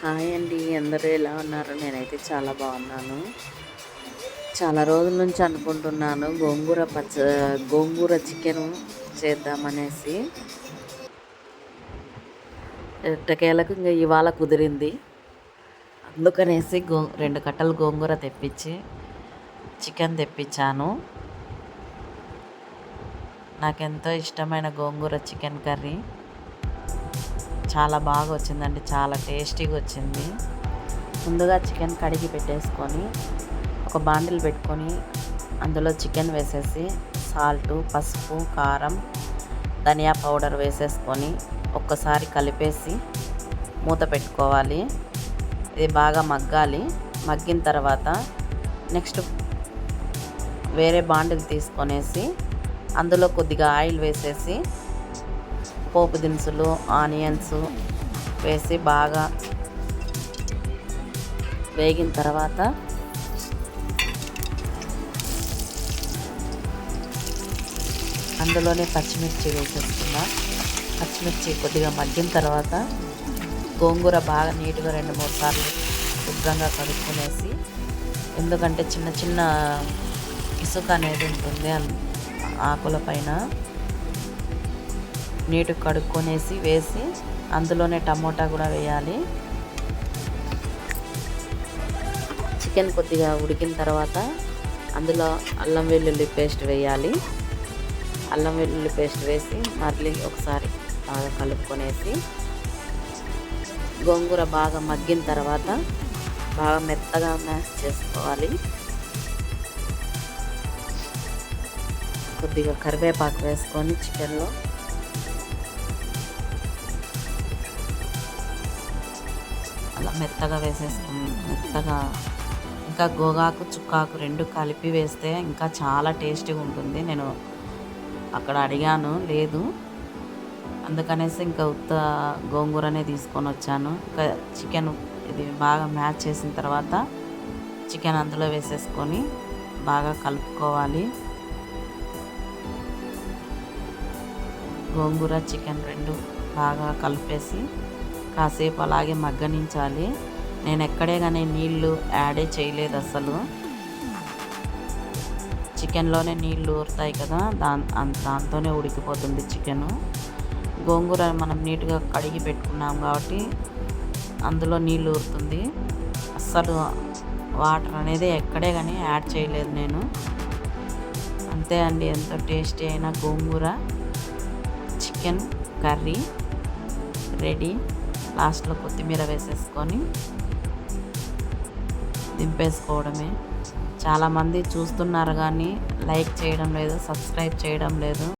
Hi అండి. అందరూ ఎలా ఉన్నారు? నేనైతే చాలా బాగున్నాను. చాలా రోజుల నుంచి అనుకుంటున్నాను గోంగూర చికెను చేద్దామనేసి. ఎట్టకేలకు ఇంక ఇవాళ కుదిరింది. అందుకనేసి 2 కట్టలు గోంగూర తెప్పించి చికెన్ తెప్పించాను. నాకెంతో ఇష్టమైన గోంగూర చికెన్ కర్రీ చాలా బాగా వచ్చిందండి. చాలా టేస్టీగా వచ్చింది. ముందుగా చికెన్ కడిగి పెట్టేసుకొని ఒక బాండిల్ పెట్టుకొని అందులో చికెన్ వేసేసి సాల్టు, పసుపు, కారం, ధనియా పౌడర్ వేసేసుకొని ఒక్కసారి కలిపేసి మూత పెట్టుకోవాలి. ఇది బాగా మగ్గాలి. మగ్గిన తర్వాత నెక్స్ట్ వేరే బాండిల్ తీసుకొనేసి అందులో కొద్దిగా ఆయిల్ వేసేసి పోపు దినుసులు, ఆనియన్స్ వేసి బాగా వేగిన తర్వాత అందులోనే పచ్చిమిర్చి వేసేసుకున్నా. పచ్చిమిర్చి కొద్దిగా మగ్గిన తర్వాత గోంగూర బాగా నీట్గా 2-3 సార్లు శుభ్రంగా కడుక్కునేసి, ఎందుకంటే చిన్న చిన్న ఇసుక అనేది ఉంటుంది ఆకుల పైన, నీట్గా కడుక్కొనేసి వేసి అందులోనే టమోటా కూడా వేయాలి. చికెన్ కొద్దిగా ఉడికిన తర్వాత అందులో అల్లం వెల్లుల్లి పేస్ట్ వేయాలి. అల్లం వెల్లుల్లి పేస్ట్ వేసి మళ్ళీ ఒకసారి బాగా కలుపుకొనేసి గోంగూర బాగా మగ్గిన తర్వాత బాగా మెత్తగా మ్యాష్ చేసుకోవాలి. కొద్దిగా కరివేపాకు వేసుకొని చికెన్లో అలా మెత్తగా వేసేసుకుని ఇంకా గోగాకు, చుక్కాకు 2 కలిపి వేస్తే ఇంకా చాలా టేస్టీగా ఉంటుంది. నేను అక్కడ అడిగాను, లేదు, అందుకనేసి ఇంకా ఉత్త గోంగూరనే తీసుకొని వచ్చాను. ఇంకా చికెన్ ఇది బాగా మ్యాచ్ చేసిన తర్వాత చికెన్ అందులో వేసేసుకొని బాగా కలుపుకోవాలి. గోంగూర, చికెన్ 2 బాగా కలిపేసి కాసేపు అలాగే మగ్గనించాలి. నేను ఎక్కడే కానీ నీళ్ళు యాడే చేయలేదు అసలు. చికెన్లోనే నీళ్ళు ఊరుతాయి కదా, దాంతోనే ఉడికిపోతుంది చికెను. గోంగూర మనం నీట్గా కడిగి పెట్టుకున్నాం కాబట్టి అందులో నీళ్ళు ఊరుతుంది. అస్సలు వాటర్ అనేది ఎక్కడే కానీ యాడ్ చేయలేదు నేను. అంతే అండి, ఎంతో టేస్టీ అయిన గోంగూర చికెన్ కర్రీ రెడీ. లాస్ట్లో కొత్తిమీర వేసేసుకొని దింపేసుకోవడమే. చాలామంది చూస్తున్నారు కానీ లైక్ చేయడం లేదు, సబ్స్క్రైబ్ చేయడం లేదు.